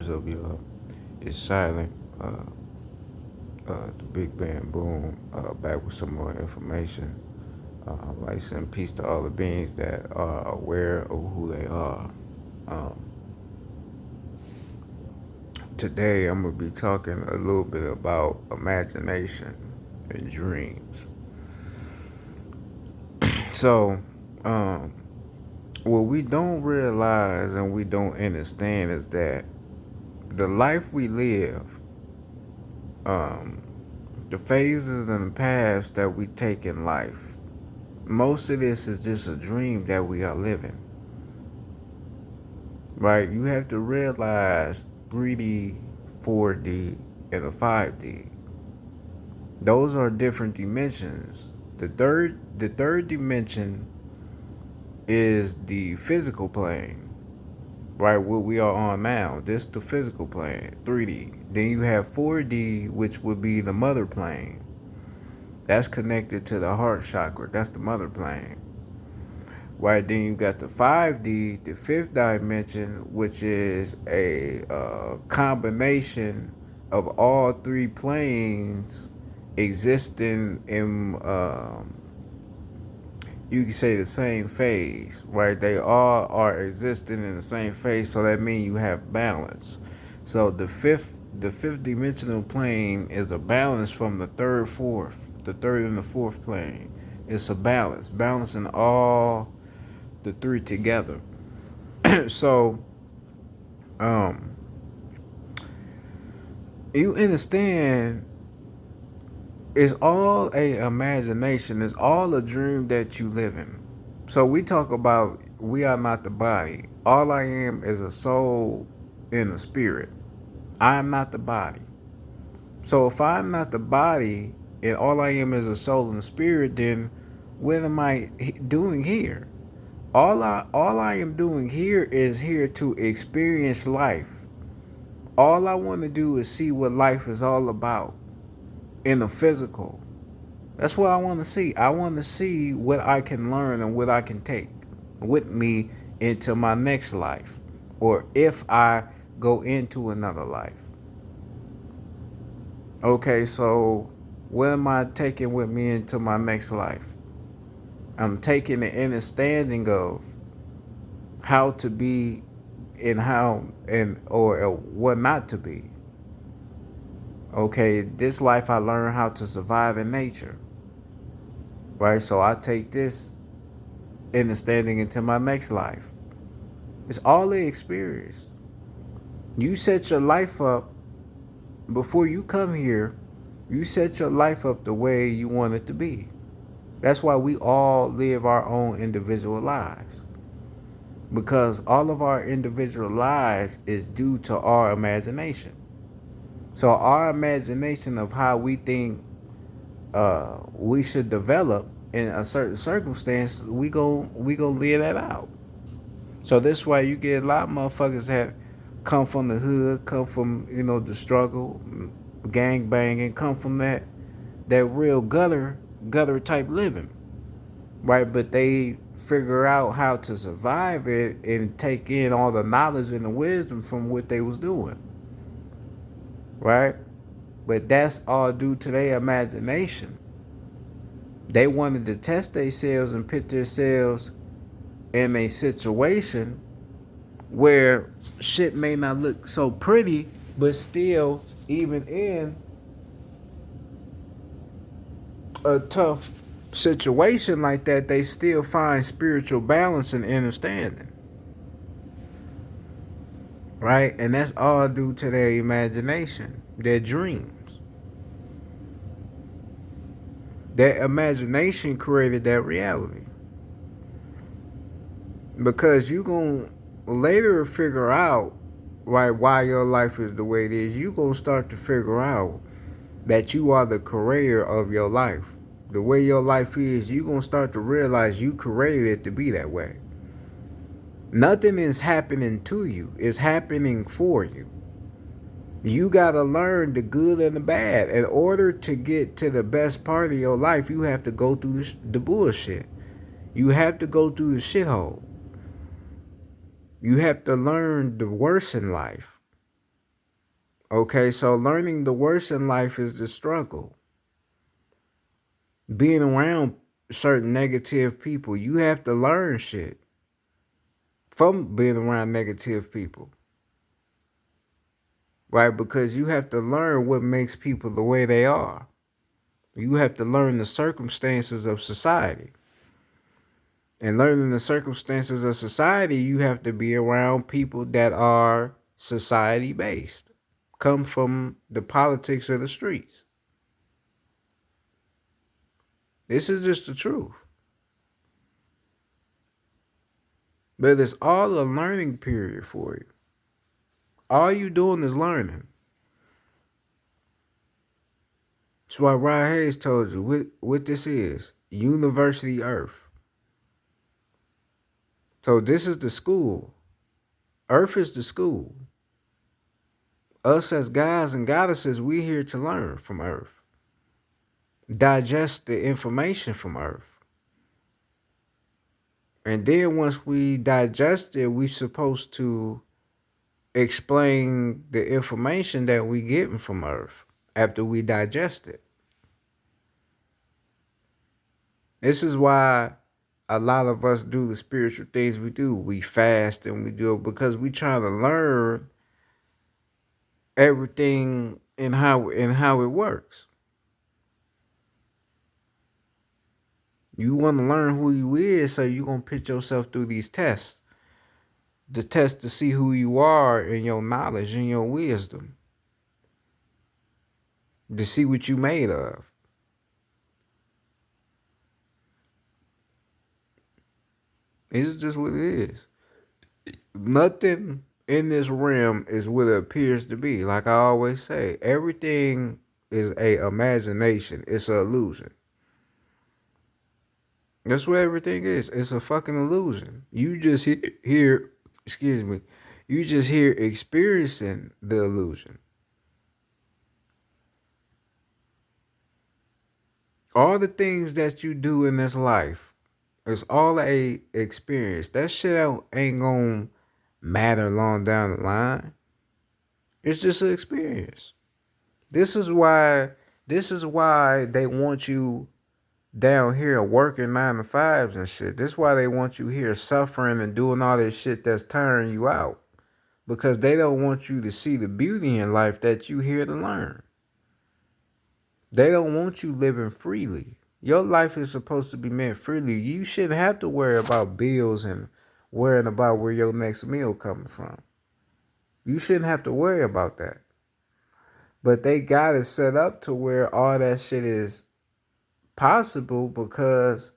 eyes of you is silent. The Big Bang Boom, back with some more information. Like send peace to all the beings that are aware of who they are. Um, Today I'm gonna be talking a little bit about imagination and dreams. So, um, what we don't realize and we don't understand is that the life we live, um, the phases and the paths that we take in life, most of this is just a dream that we are living. Right? You have to realize 3D, 4D, and a 5D. Those are different dimensions. The third dimension is the physical plane, right? What we are on now. This the physical plane, 3D. Then you have 4D, which would be the mother plane. That's connected to the heart chakra. That's the mother plane. Right, then you got the 5D, the fifth dimension, which is a combination of all three planes existing in, you can say, the same phase, right? They all are existing in the same phase, so that means you have balance. So the fifth dimensional plane is a balance from the third and the fourth plane. It's a balance, balancing all the three together. So, um, you understand, it's all a imagination. It's all a dream that you live in. So we talk about we are not the body. All I am is a soul and a spirit. I am not the body. So if I'm not the body and all I am is a soul and a spirit, then what am I doing here? All I am doing here is here to experience life. All I want to do is see what life is all about in the physical. That's what I want to see. I want to see what I can learn and what I can take with me into my next life, or if I go into another life. Okay, so what am I taking with me into my next life? I'm taking the understanding of how to be and how and or what not to be. Okay, this life I learned how to survive in nature. Right? So I take this understanding into my next life. It's all the experience. You set your life up before you come here, you set your life up the way you want it to be. That's why we all live our own individual lives. Because all of our individual lives is due to our imagination. So our imagination of how we think we should develop in a certain circumstance, we go live that out. So this way you get a lot of motherfuckers that come from the hood, come from the struggle, gang banging, come from that real gutter type living, right? But they figure out how to survive it and take in all the knowledge and the wisdom from what they was doing, right? But that's all due to their imagination. They wanted to test themselves and put themselves in a situation where shit may not look so pretty, but still, even in a tough situation like that, they still find spiritual balance and understanding. Right? And that's all due to their imagination, their dreams. Their imagination created that reality. Because you going to later figure out, right, why your life is the way it is. You going to start to figure out that you are the creator of your life. The way your life is, you going to start to realize you created it to be that way. Nothing is happening to you. It's happening for you. You got to learn the good and the bad. In order to get to the best part of your life, you have to go through the bullshit. You have to go through the shithole. You have to learn the worst in life. Okay, so learning the worst in life is the struggle. Being around certain negative people, you have to learn shit from being around negative people, right? Because you have to learn what makes people the way they are. You have to learn the circumstances of society. And learning the circumstances of society, you have to be around people that are society based, come from the politics of the streets. This is just the truth. But it's all a learning period for you. All you doing is learning. That's why Rod Hayes told you what this is. University Earth. So this is the school. Earth is the school. Us as guys and goddesses, we here to learn from Earth. Digest the information from Earth. And then once we digest it, we supposed to explain the information that we getting from Earth after we digest it. This is why a lot of us do the spiritual things we do. We fast and we do it because we trying to learn everything and how it works. You want to learn who you is, so you're gonna put yourself through these tests. The test to see who you are and your knowledge and your wisdom. To see what you made of. It's just what it is. Nothing in this realm is what it appears to be. Like I always say, everything is a imagination. It's an illusion. That's what everything is. It's a fucking illusion. You just hear, excuse me, you just here experiencing the illusion. All the things that you do in this life, it's all a experience. That shit ain't gonna matter long down the line. It's just an experience. This is why they want you down here working 9 to 5s and shit. This is why they want you here suffering and doing all this shit that's tiring you out. Because they don't want you to see the beauty in life that you here to learn. They don't want you living freely. Your life is supposed to be meant freely. You shouldn't have to worry about bills and worrying about where your next meal coming from. You shouldn't have to worry about that. But they got it set up to where all that shit is possible because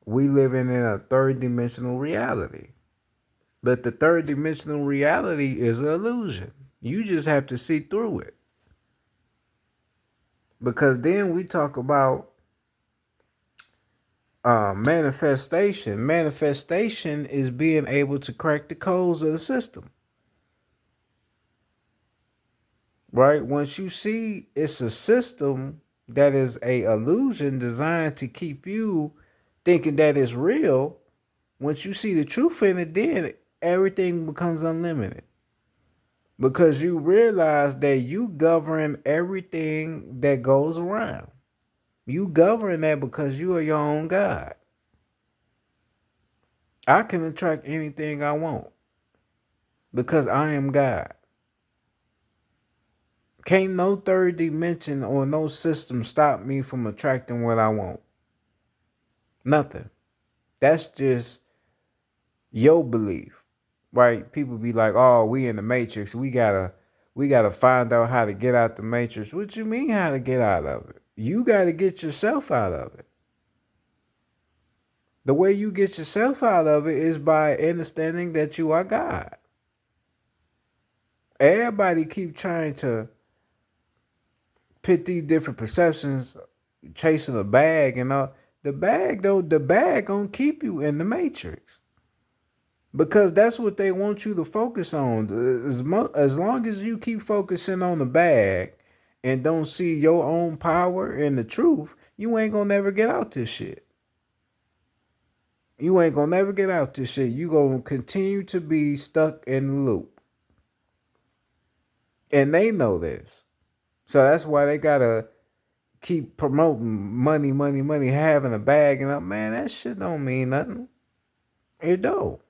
we living in a third dimensional reality. But the third dimensional reality is an illusion. You just have to see through it. Because then we talk about manifestation. Manifestation is being able to crack the codes of the system. Right? Once you see it's a system that is a illusion designed to keep you thinking that it's real, once you see the truth in it, then everything becomes unlimited. Because you realize that you govern everything that goes around. You govern that because you are your own God. I can attract anything I want because I am God. Can't no third dimension or no system stop me from attracting what I want. Nothing. That's just your belief, right? People be like, "Oh, we in the matrix. We gotta find out how to get out the matrix." What you mean how to get out of it? You gotta get yourself out of it. The way you get yourself out of it is by understanding that you are God. Everybody keep trying to pit these different perceptions, chasing a bag and all. The bag gonna keep you in the matrix. Because that's what they want you to focus on. As long as you keep focusing on the bag and don't see your own power and the truth, you ain't gonna never get out this shit. You ain't gonna never get out this shit. You gonna continue to be stuck in the loop. And they know this. So that's why they gotta keep promoting money, money, money, having a bag, and up, man, that shit don't mean nothing. It don't.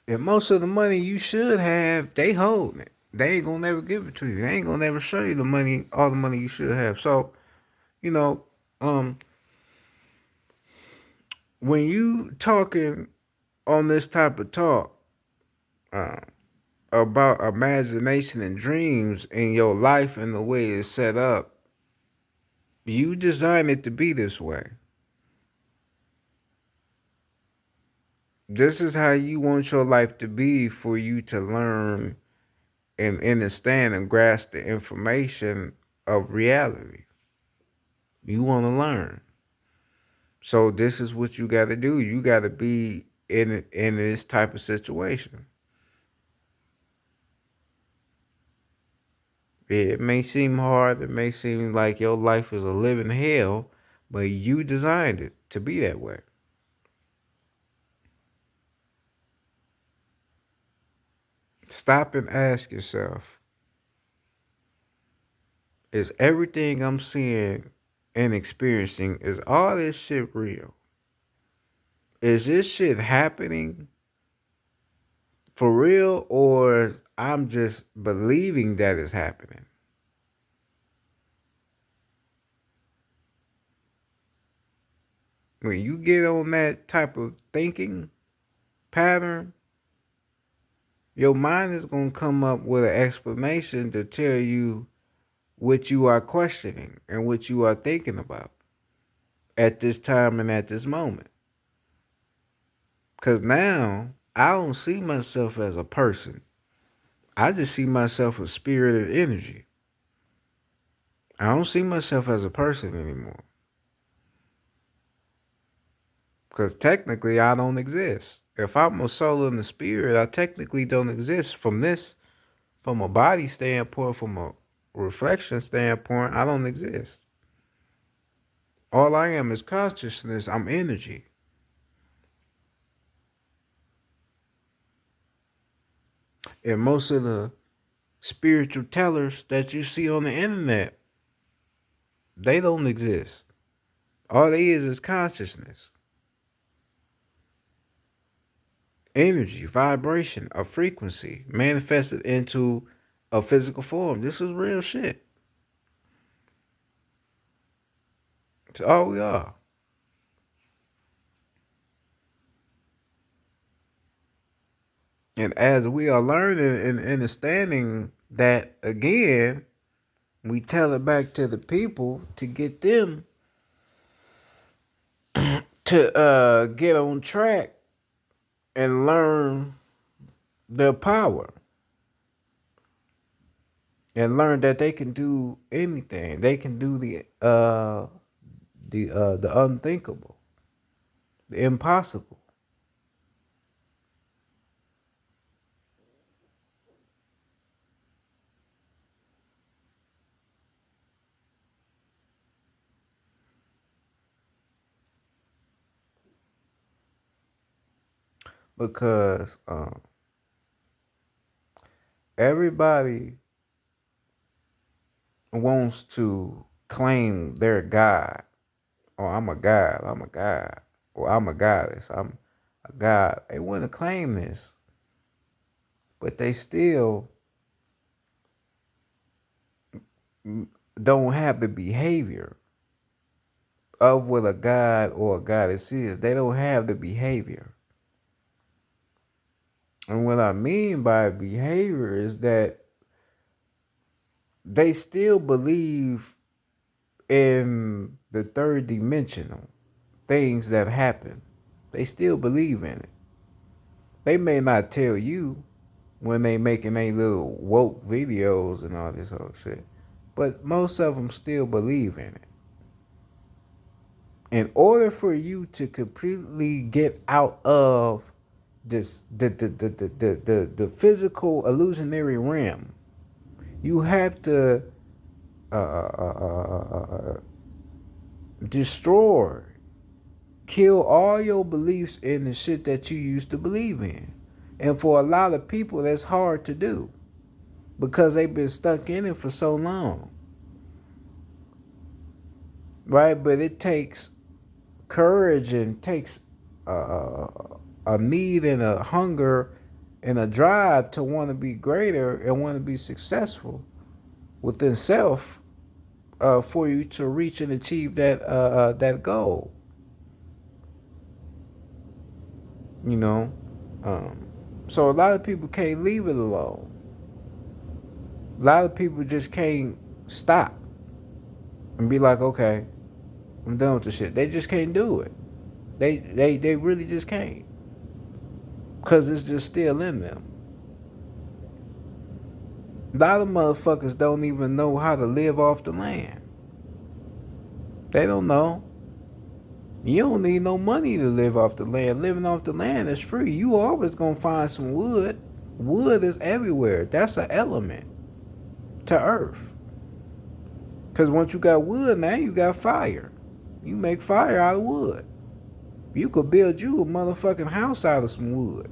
And most of the money you should have, they holding it. They ain't gonna never give it to you. They ain't gonna never show you the money, all the money you should have. So, you know, um, when you talking on this type of talk uh, about imagination and dreams in your life and the way it's set up, you design it to be this way. This is how you want your life to be for you to learn and understand and grasp the information of reality. You want to learn. So this is what you got to do. You got to be in this type of situation. It may seem hard. It may seem like your life is a living hell, but you designed it to be that way. Stop and ask yourself, is everything I'm seeing and experiencing, is all this shit real? Is this shit happening for real, or I'm just believing that it's happening? When you get on that type of thinking pattern, your mind is going to come up with an explanation to tell you what you are questioning and what you are thinking about at this time and at this moment. Because now I don't see myself as a person. I just see myself as spirit and energy. I don't see myself as a person anymore. Because technically I don't exist. If I'm a soul and a spirit, I technically don't exist from a body standpoint, from a reflection standpoint, I don't exist. All I am is consciousness. I'm energy. And most of the spiritual tellers that you see on the internet, they don't exist. All they is consciousness, energy, vibration, a frequency manifested into a physical form. This is real shit. It's all we are. And as we are learning and understanding that again, we tell it back to the people to get them to get on track and learn their power and learn that they can do anything. They can do the unthinkable, the impossible. Because everybody wants to claim their God. Oh, I'm a God. I'm a God. Or I'm a goddess. I'm a God. They want to claim this, but they still don't have the behavior of what a God or a goddess is. They don't have the behavior. And what I mean by behavior is that they still believe in the third dimensional things that happen. They still believe in it. They may not tell you when they making a little woke videos and all this whole shit, but most of them still believe in it. In order for you to completely get out of this the physical illusionary realm, you have to uh, uh, uh, uh, uh, destroy Kill all your beliefs in the shit that you used to believe in. And for a lot of people, that's hard to do because they've been stuck in it for so long. Right? But it takes courage and takes a need and a hunger and a drive to want to be greater and want to be successful within self for you to reach and achieve that goal. You know, um, so a lot of people can't leave it alone. A lot of people just can't stop and be like, okay, I'm done with the shit. They just can't do it. They really just can't because it's just still in them. A lot of motherfuckers don't even know how to live off the land. They don't know. You don't need no money to live off the land. Living off the land is free. You always gonna find some wood. Wood is everywhere. That's an element to earth. Cause once you got wood, now you got fire. You make fire out of wood. You could build you a motherfucking house out of some wood.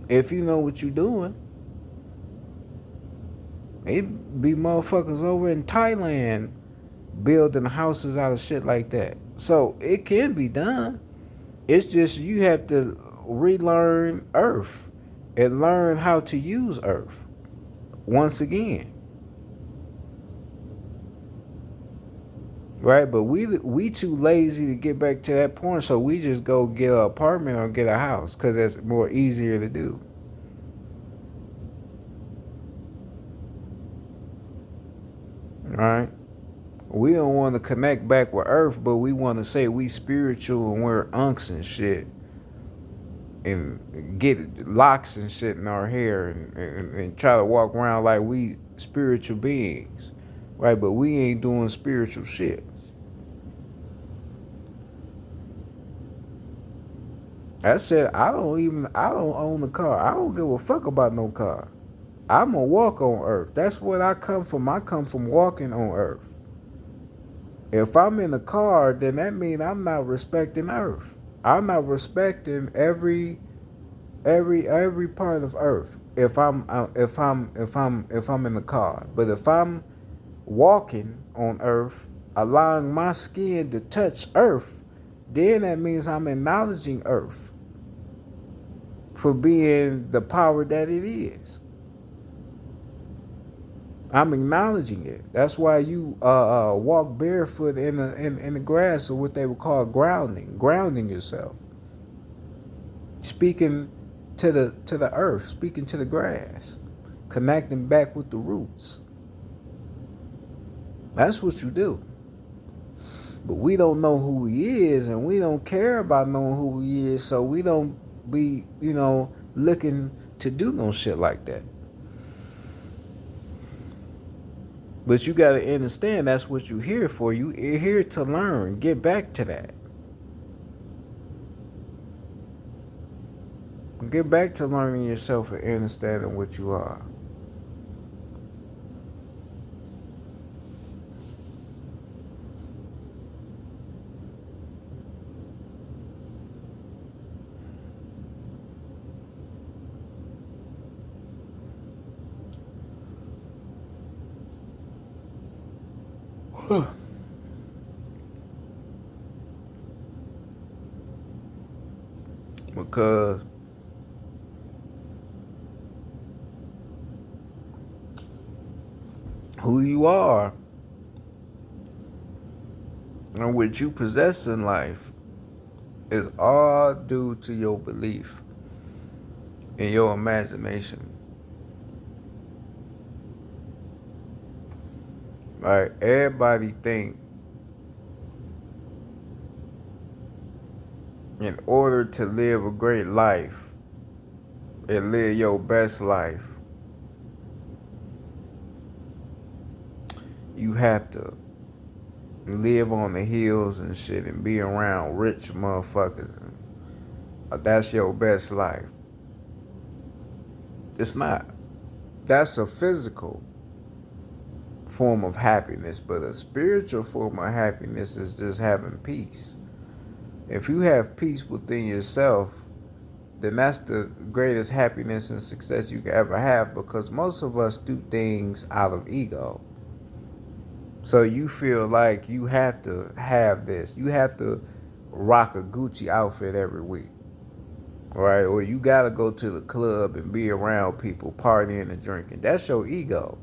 If you know what you're doing. It be motherfuckers over in Thailand building houses out of shit like that. So it can be done. It's just you have to relearn earth and learn how to use earth once again. Right? But we too lazy to get back to that point, so we just go get an apartment or get a house because that's more easier to do. Right? We don't want to connect back with earth, but we want to say we spiritual and wear unks and shit and get locks and shit in our hair and try to walk around like we spiritual beings, right? But we ain't doing spiritual shit. I said I don't own a car. I don't give a fuck about no car. I'm a walk on earth. That's what I come from. I come from walking on earth. If I'm in a car, then that means I'm not respecting earth. I'm not respecting every part of earth if I'm in the car. But if I'm walking on earth, allowing my skin to touch earth, then that means I'm acknowledging earth for being the power that it is. I'm acknowledging it. That's why you walk barefoot in the grass, or what they would call grounding yourself, speaking to the earth, speaking to the grass, connecting back with the roots. That's what you do. But we don't know who he is, and we don't care about knowing who he is, so we don't be, looking to do no shit like that. But you gotta understand that's what you're here for. You're here to learn. Get back to that. Get back to learning yourself and understanding what you are. Because who you are and what you possess in life is all due to your belief and your imagination. Right? Everybody think in order to live a great life and live your best life, you have to live on the hills and shit and be around rich motherfuckers. And that's your best life. It's not. That's a physical form of happiness, but a spiritual form of happiness is just having peace. If you have peace within yourself, then that's the greatest happiness and success you can ever have, because most of us do things out of ego. So you feel like you have to have this. You have to rock a Gucci outfit every week, right? Or you gotta go to the club and be around people partying and drinking. That's your ego.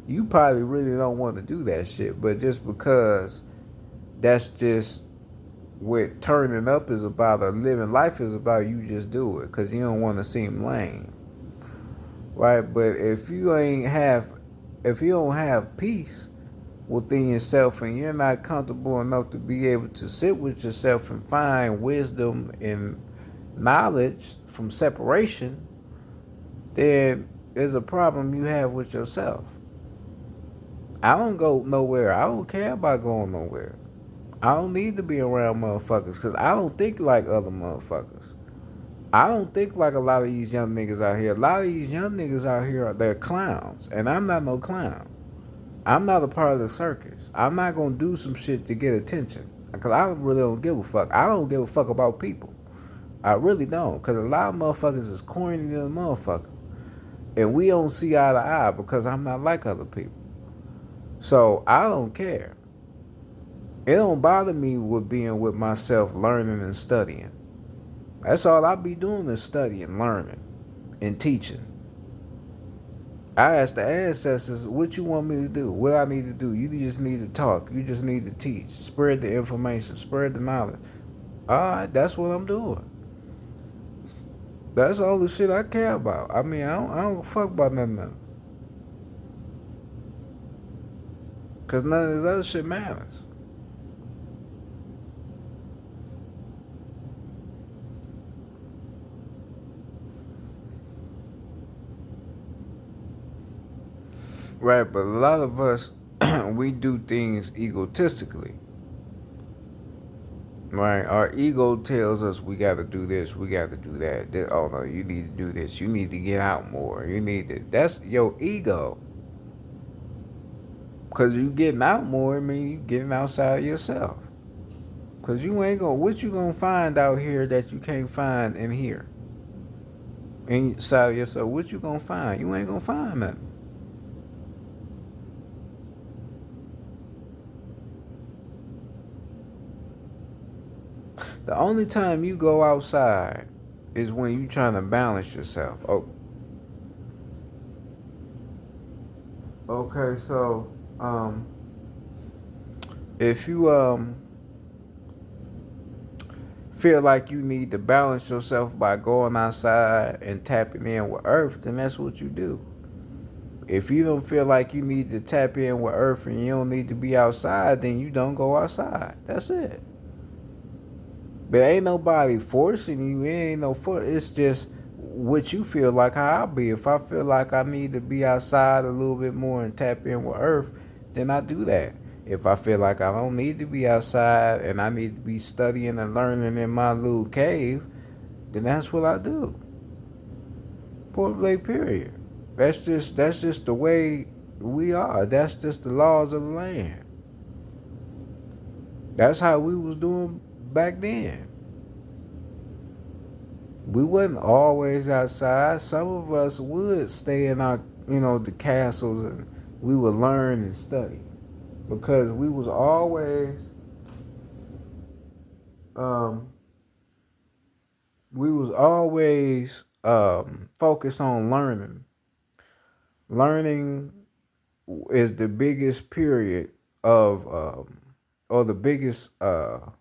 You probably really don't want to do that shit, but just because that's just what turning up is about, or living life is about, you just do it because you don't want to seem lame, right? But if you don't have peace within yourself, and you're not comfortable enough to be able to sit with yourself and find wisdom and knowledge from separation, then there's a problem you have with yourself. I don't go nowhere. I don't care about going nowhere. I don't need to be around motherfuckers because I don't think like other motherfuckers. I don't think like a lot of these young niggas out here. A lot of these young niggas out here, they're clowns, and I'm not no clown. I'm not a part of the circus. I'm not gonna do some shit to get attention because I really don't give a fuck. I don't give a fuck about people. I really don't, because a lot of motherfuckers is corny than a motherfucker, and we don't see eye to eye because I'm not like other people. So I don't care. It don't bother me with being with myself, learning and studying. That's all I be doing is studying, learning, and teaching. I asked the ancestors, what you want me to do? What I need to do? You just need to talk. You just need to teach. Spread the information. Spread the knowledge. Alright, that's what I'm doing. That's all the shit I care about. I mean, I don't fuck about nothing else. Because none of this other shit matters. Right, but a lot of us, we do things egotistically. Right, our ego tells us we got to do this, we got to do that. Oh no, you need to do this. You need to get out more. You need to. That's your ego. Cause you getting out more, I mean you getting outside of yourself. Cause you ain't gonna. What you gonna find out here that you can't find in here? Inside of yourself, what you gonna find? You ain't gonna find nothing. The only time you go outside is when you trying to balance yourself. Oh, okay. So, if you feel like you need to balance yourself by going outside and tapping in with Earth, then that's what you do. If you don't feel like you need to tap in with Earth and you don't need to be outside, then you don't go outside. That's it. But ain't nobody forcing you. It ain't no force. It's just what you feel like how I be. If I feel like I need to be outside a little bit more and tap in with Earth, then I do that. If I feel like I don't need to be outside and I need to be studying and learning in my little cave, then that's what I do. Point blank period. That's just the way we are. That's just the laws of the land. That's how we was doing back then. We wasn't always outside. Some of us would stay in our, the castles, and we would learn and study because um, we was always focused on learning. Learning is the biggest period of, or the biggest um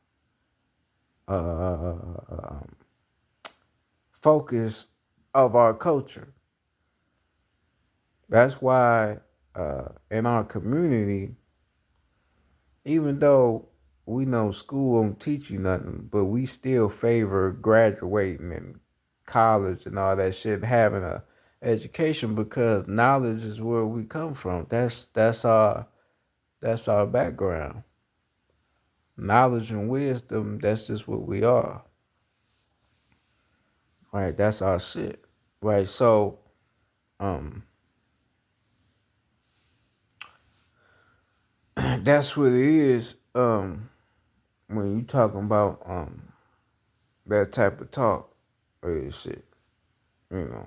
focus of our culture. That's why in our community, even though we know school won't teach you nothing, but we still favor graduating and college and all that shit, having a education because knowledge is where we come from. That's our background. Knowledge and wisdom, that's just what we are. Right? That's our shit. Right? So, um that's what it is. When you talking about that type of talk or shit, you know.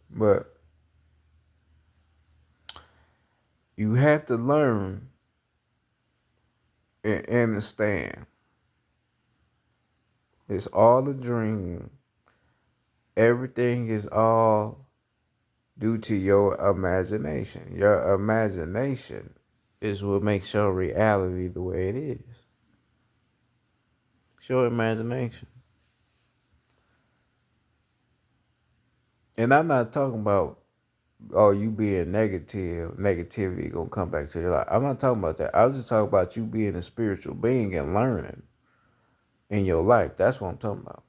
But you have to learn and understand it's all a dream. Everything is all due to your imagination. Your imagination is what makes your reality the way it is. It's your imagination. And I'm not talking about, oh, you being negative, negativity gonna come back to your life. I'm not talking about that. I was just talking about you being a spiritual being and learning in your life. That's what I'm talking about.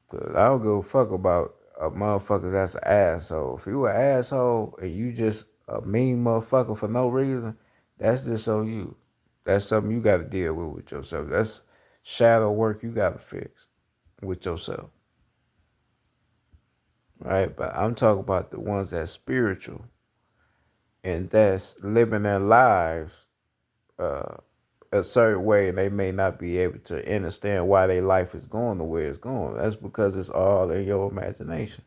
Cause I don't give a fuck about a motherfucker that's an asshole. If you an asshole and you just a mean motherfucker for no reason, that's just on you. That's something you got to deal with yourself. That's shadow work you got to fix with yourself, right? But I'm talking about the ones that's spiritual and that's living their lives uh, a certain way, and they may not be able to understand why their life is going the way it's going. That's because it's all in your imagination.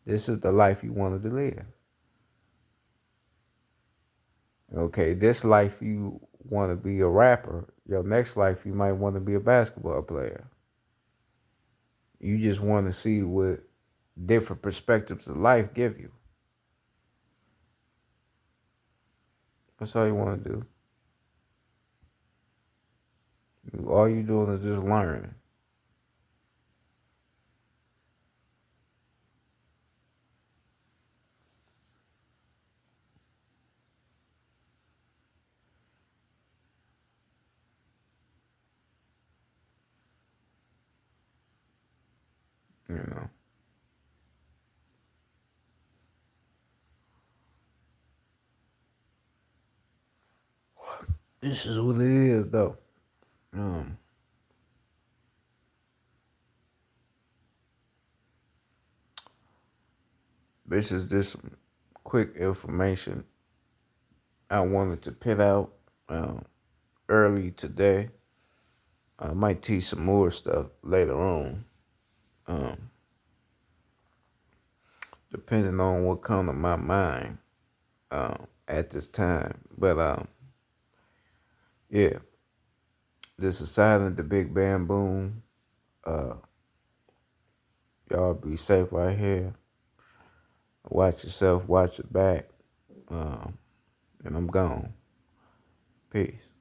This is the life you wanted to live. Okay, this life you want to be a rapper. Your next life you might want to be a basketball player. You just want to see what different perspectives of life give you. That's all you want to do. All you doing is just learning. You know, this is what it is, though. Um, this is just some quick information I wanted to put out early today. I might teach some more stuff later on, um, depending on what comes to my mind at this time. But yeah, this is Silent the Big Bam Boom. Uh, y'all be safe right here. Watch yourself, watch your back. And I'm gone. Peace.